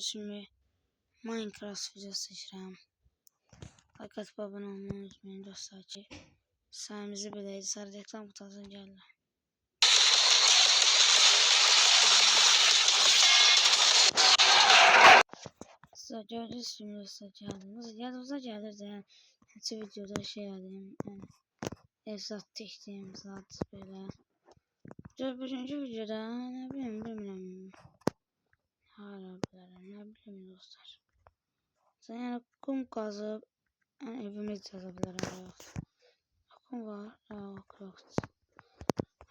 Şimdi Minecraft videosu seçirəm. Fakat abone olmayı unutmayın dostlar ki sayemizi biləydi. Sarı reklam kutusuna gəldi. Sizə gördünüz şimdi dostlar gəldiniz. Yadınıza gəlir də yəni neçə videoda şey edeyim. Yəni evzat tikdim zat belə. Bugünkü videoda nə bilmirəm. Hala bilərəm, nə bileyim dostlar. Yəni kum qazıb evimi çəkə bilərəm. Kum var, Craft.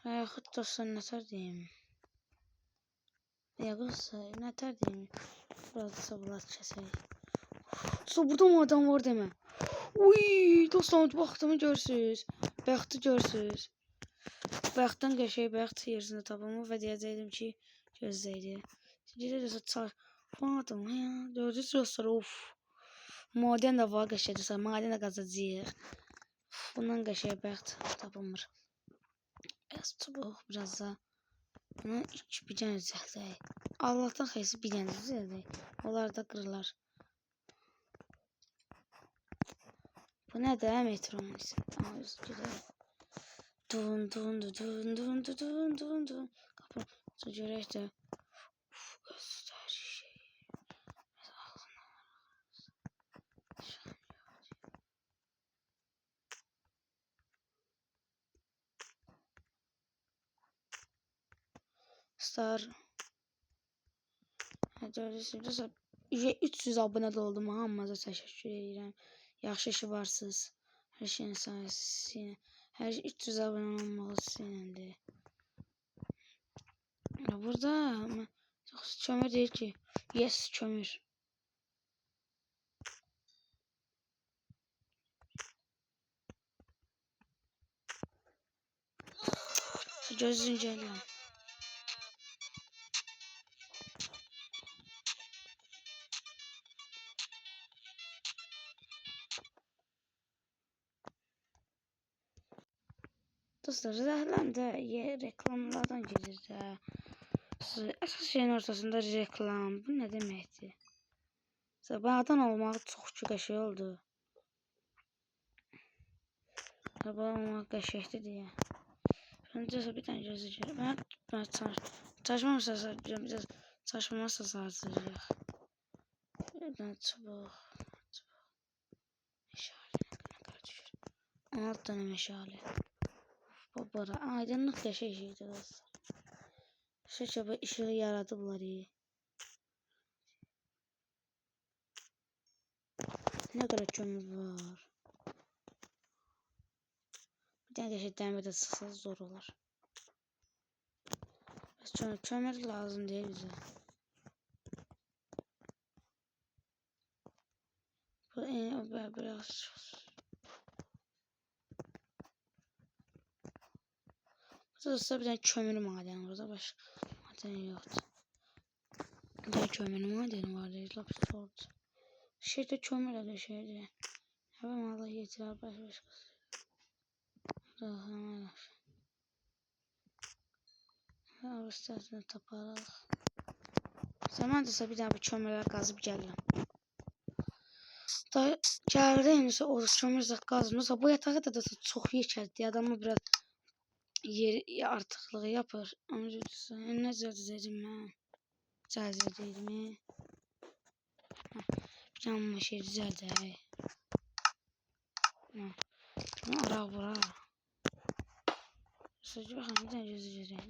Yaxud dostlar nətər deyim. Dostlar nətər deyim. Biraz sabırlar kəsək. Dostlar burada mı adam var demə. Uy dostlar baxtımı görsünüz. Bəxti görsünüz. Bəxtdən qəşəng bəxt yerisində tapımı və deyəcəkdim ki gözləydi. Gecə dostlar çarpmadım ya. Gördünüz dostlar of. Maden de var qəşəng dostlar. Maden de qazacağıq. Bundan qəşəng bəxt tapılmır. Biraz çubuq biraz da. Bunu bir dənə düzəldək. Allah'tan xeyirsiz bir dənə düzəldək. Onlar da qırılar. Bu nə də metronun isə. Dun dun dun dun dun dun dun dun. Qapı görək də. Göstər şey. Star. Gördünüz 300 abunə də oldum. Hamınıza təşəkkür edirəm. Yaxşı ki varsınız. Hər şeyin sayəsində. Hər 300 abunə olmağı sizinlədir. Burada kömür deyir ki. Yes kömür. Gözün gələm. Dostlar zaten de reklamlardan gelir de. Esas şeyin ortasında reklam. Bu ne demekti? Sabahdan olmak çok qəşəng oldu. Sabah olmak qəşəngdir diye. Bence bir tane gözleyeceğim. Ben çalışmamasa sarsacak. Bir tane çubuk. Meşale. Ne kadar düşür. 16 tane meşale. Baba aydınlık qəşəng şeydir dostlar. Şöyle ışığı yaradıblar iyi. Ne kadar kömür var. Bir tane qəşəng dəmir də sıxsa zor olur. Kömür lazım değil bize. Bu biraz burada bir tane kömür madeni burada başka maden yoktu. Bir tane kömür madeni vardı. Lapis oldu. Şeyde kömür de şeydi. Hemen Allah yetirer başkası. Rahman. Ağustos'ta taparıq. Zaman da bir daha bir kömürlər qazıb gəlirəm. Da gəlirəm isə o kömür qazmırsa bu yatağı da çox yekəldi. Adamı biraz yer artıqlığı yapır. Amma nə cəzəcəm mən? Cəzəcəydim. Bir dənə şey düzəldək. Bunu ara bura. Sözü baxın bir dənə gözləyəcəm.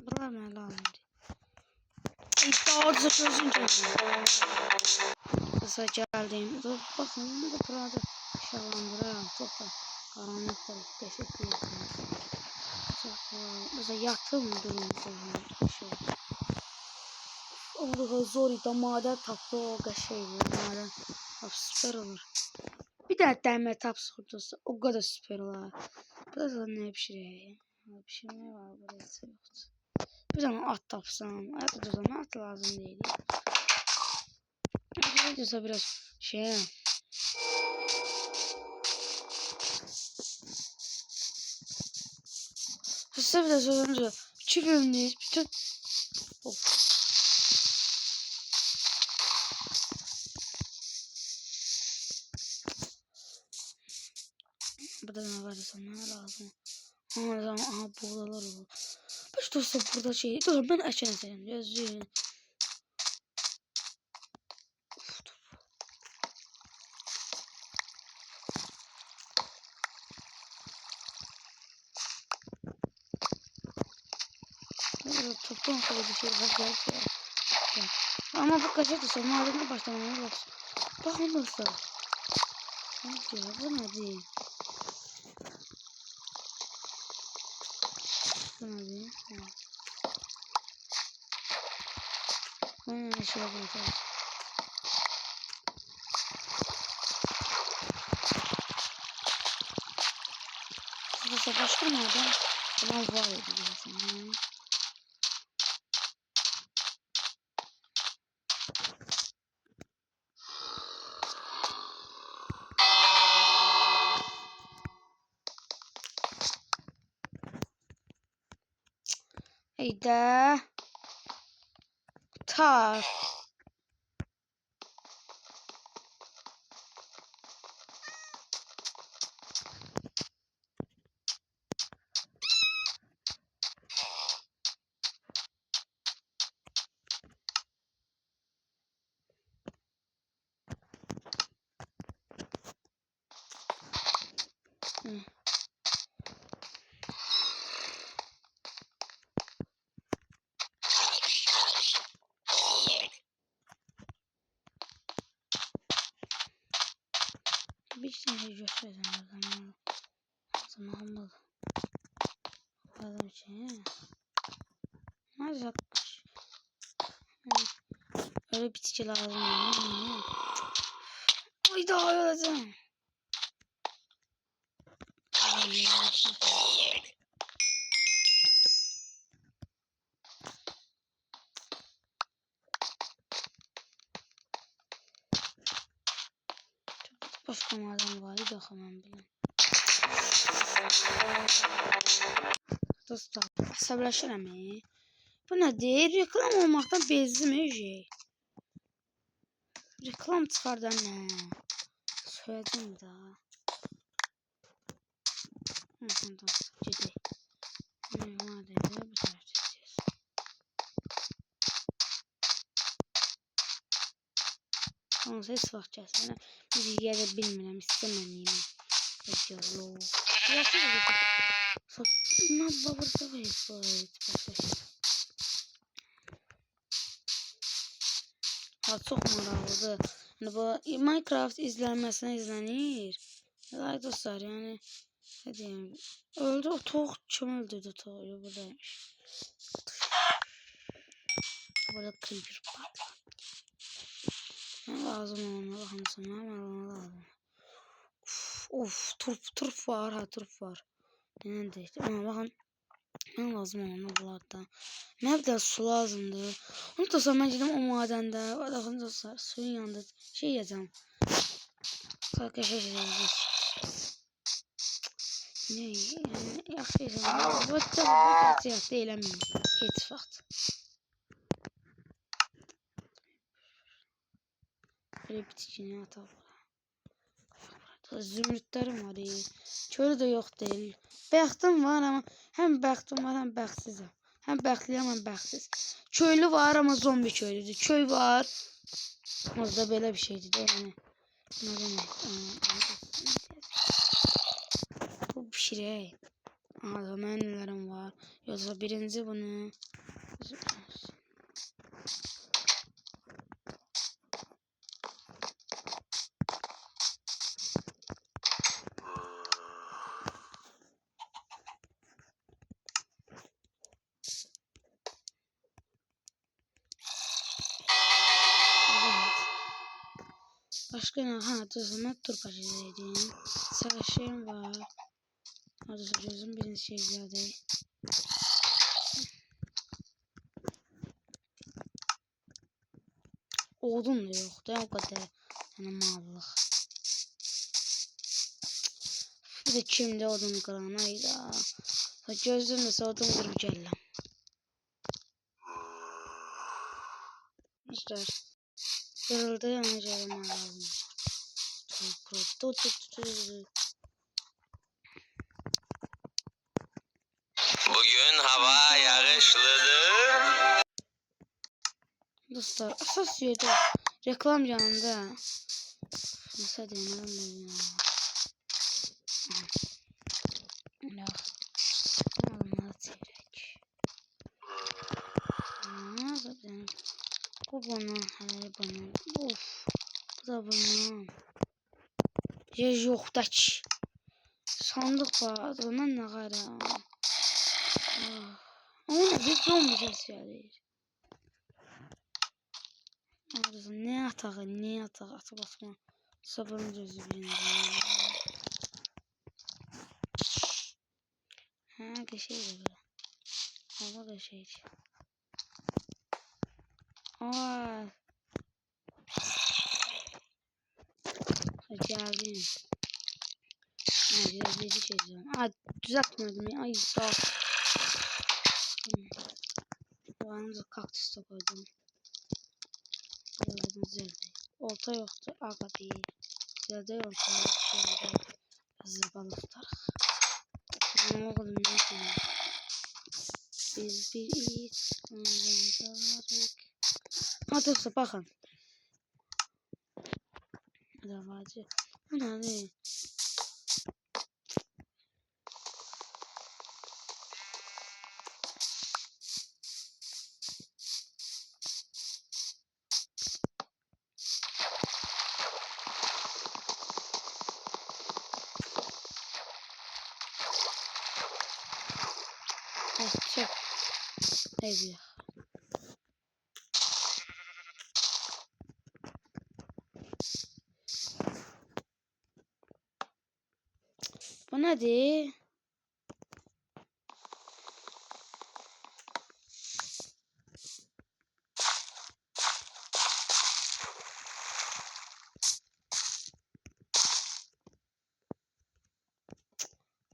Buralar mənə lazımdır. İddialıca gözüm gəldi. Kısa geldim. Dur bakın burada burada şalandıram. Çok da karanlıkta teşekkür ederim. Mesela yaktım durum. Orada zor idi. Maden tapdı o qəşəng. Maden tap süper olur. Bir tane dəmir tap sordursa o kadar süper olur. Burada ne pişireyim? Pişirmeye var burada yoktu. Bir tane at tapsam. At da zaman at lazım değil. Videosa biraz şey. Size bir de söyleyeyim. 2 bölümdeyiz. Bütün... Of. Burada ne var sana lazım. Aha buğdalar olur. Baş dostum burada şey. Dur ben açacağım. Gözlüğünü. Toplam kadar bir şey var belki. Ama bu kaçak ise madende başlamamız lazım. Bakın dostlar. Bu ne değil. Bu ne değil. Ben şey yapacağım. Burası başka maden. Tamam var ediyorsun. Hayda. Tar. Bir şey göstereceğim o zaman olmadı. Adam için. Ne yapmış? Öyle bitki lazım. Ay daha öleceğim. Başka maden var. Bir dakika ben bileyim. Dostlar əsəbləşirəm. Bu nədir? Reklam olmaqdan bezdim şey. Reklam çıxardan nə? Söylədim də. Gedək. Nədir? Bu tərəfdə gedəcəyik. Onsuz heç vaxt gəlsin. Biz yerə bilmirəm, istəməliyim. Videolu. Ne babası var? Ha, çok maraqlıdır. Yani bu Minecraft izlenir. Like dostlar yani. Ne diyeyim? Öldü o tavuk, kim öldürdü tavuğu buradaymış. Burada creeper patlar. Ne lazım ona bakın sana hemen lazım. Of turp var ha turp var. Ne değil ama bakın. Ne lazım ona bunlardan. Ne bir de su lazımdı. Onu da sonra ben gittim o madende. Bakın dostlar suyun yanında şey yiyeceğim. Arkadaşlar şey yiyeceğiz. Ne yani yaxşı yiyeceğim. Bu da gerçek değilim. Hiç vaxt. Böyle bitkini atalım. Zümrütlerim var. Çölü de yok değil. Bəxtim var ama hem bəxtim var hem bəxtsizim. Hem bəxtliyəm hem bəxtsiz. Köylü var ama zombi köylüdür. Köy var. Orada böyle bir şeydi de yani. Ne demek? Bu pişirey. Aha menülerim var. Yoksa birinci bunu. Başka ne? Ha, tuzuma turpacıdaydım. Savaşım var. Hadi sözüm birinci şey geldi. Odun da yok. Da o kadar. Yani mallık. Bir de kimde odun kıran ayda. Gözümle odun kırıp geldim. İşte kırıldı yani canım lazım. Bugün hava yağışlıdır. Dostlar asas yerde reklam yanında. Nasıl diyeyim ya. Ya. Alma çevirek. Bu bana, hele bana. Of. Bu da bana. Yer yoxdur ki. Sandık var. Mən nə qaram. Ama bir zombi ses gəlir. Ne atağı, ne atağı, ata basma. Sabırın gözü bilindir. Ha, geçeydi böyle. Hava geçeydi. Aa. Geldim. Ha, biraz gece çekeceğim. Aa, düzeltmedim ya. Ay, sağ ol. Yalnız kaktüs de koydum. Biraz düzeldi. Olta yoktu. Aga değil. Biraz da olta yok. Hazır balık tutarıq. Ne oğlum ne yapayım? Biz bir it onlarık. Hadi olsa bakın. Davacı. Bu ne? Çok. Evet. Bu nedir?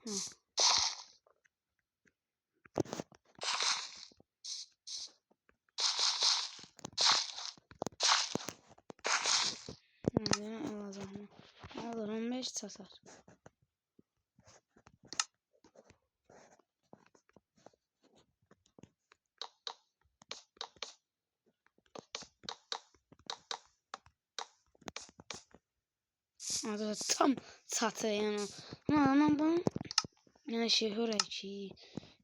Hı. Ben alacağım. Alır 15 satar. Adı tam satı yani. Ama bu yani şey ki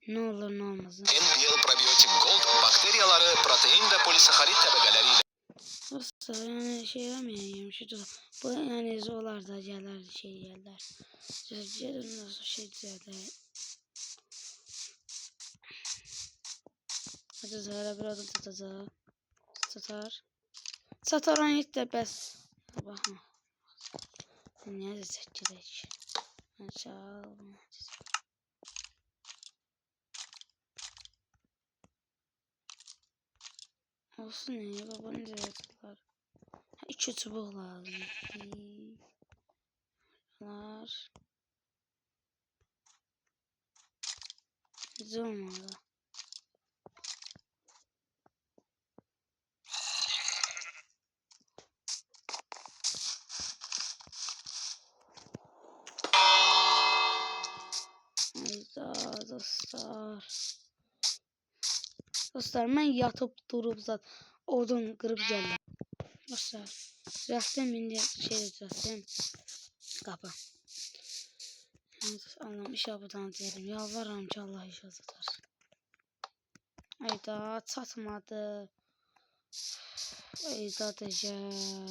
ne olur ne olmaz. NBL Probiotic Gold bakteriyaları protein ve polisaharit təbəqəleriyle Dostlar yani şey demeyeyim şu da bu yani zolar da gelir şey yerler. Gelin nasıl şey düzeldi. Hadi zara biraz tutacağız. Sataran ilk de bes. Bakın. Niye de çekecek? Açal. Olsun ya babanın cevaplar. İki çubuk lazım. Var. Güzel olmalı. Hayda dostlar. Dostlar ben yatıp durup zat odun kırıp geldim. Dostlar. Düzelttim indi şey düzelttim. Kapı. Allah'ım iş yapıdan diyelim. Yalvarırım ki Allah iş atar. Hayda çatmadı. Hayda diyeceğim.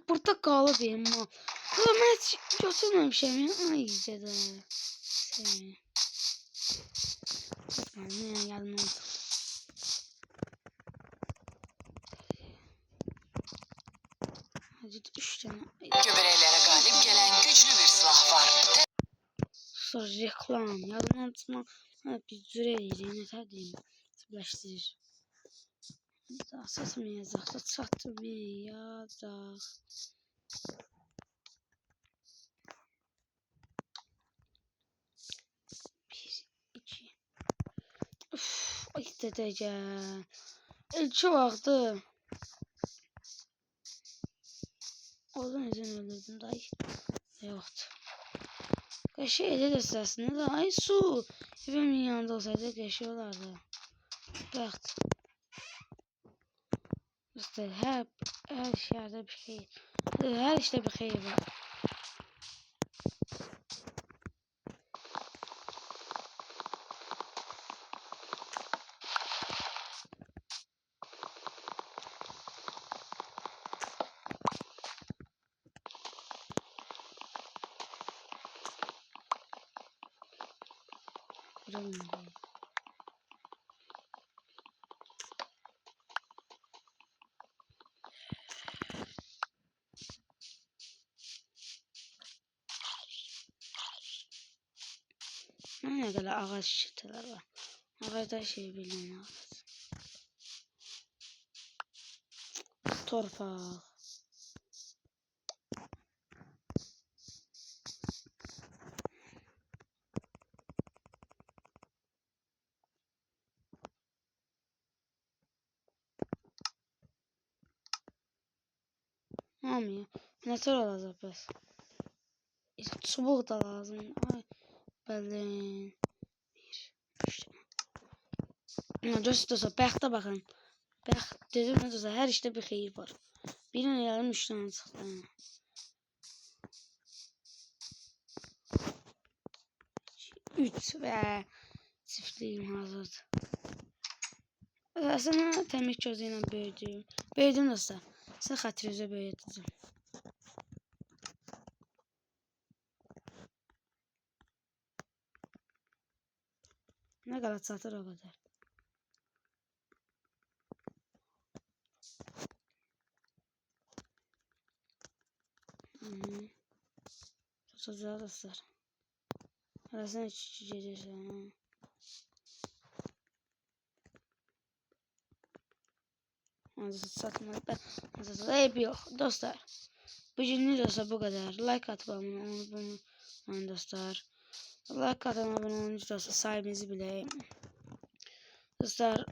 Burada kalı benim mal. Ulan ben hiç götürmemişim ya. Ay dede. Seni. Bakma ne geldim oldu. Hadi 3 tane. Göbereylere galip gelen güçlü bir silah var. Sonra reklam. Yardım altına bir züreyir. Ne tadayım. Birleştirir. Daha satmayacaq da satmayacaq. Bir, iki. Uf, ay dedəcən. İlk vaxtı. Oradan izin öldürdüm dayı. Yoxdur. Qəşəng elə göstərsin də. Ay su. Evimin yanında olsaydı qəşəng olardı. Bəxt. İşte her şerde bir şey. Her işte bir şey var. Ne kadar ağaç çiçekler var. Ağaçta şey bilmem ağaç. Torpaq. Olmuyor. Neler olacak bəs? Çubuq da lazım. Ay, bəlin. Bir, üç. Dostlar, bəxtə baxın. Bəxt dedim nə dostlar, hər işdə bir xeyir var. Birini yarım 3 tane çıxdı. 3 və çiftliyim hazırdır. Aslında təmik gözü ilə böyüdüm. Böyüdüm dostlar. Sizə xatirinizə böyüdəcəm. Ne kadar çatır o kadar. Tutacağız dostlar. Arasına içeceğiz. Satmadı. Hep yok dostlar. Bugünlük dostlar bu kadar. Like atıp abone olun dostlar. Like atın abone olun dostlar. Sahibinizi bileyim. Dostlar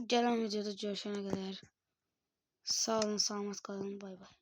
gelen videoda görüşene kadar sağ olun, selamat kalın. Bay bay.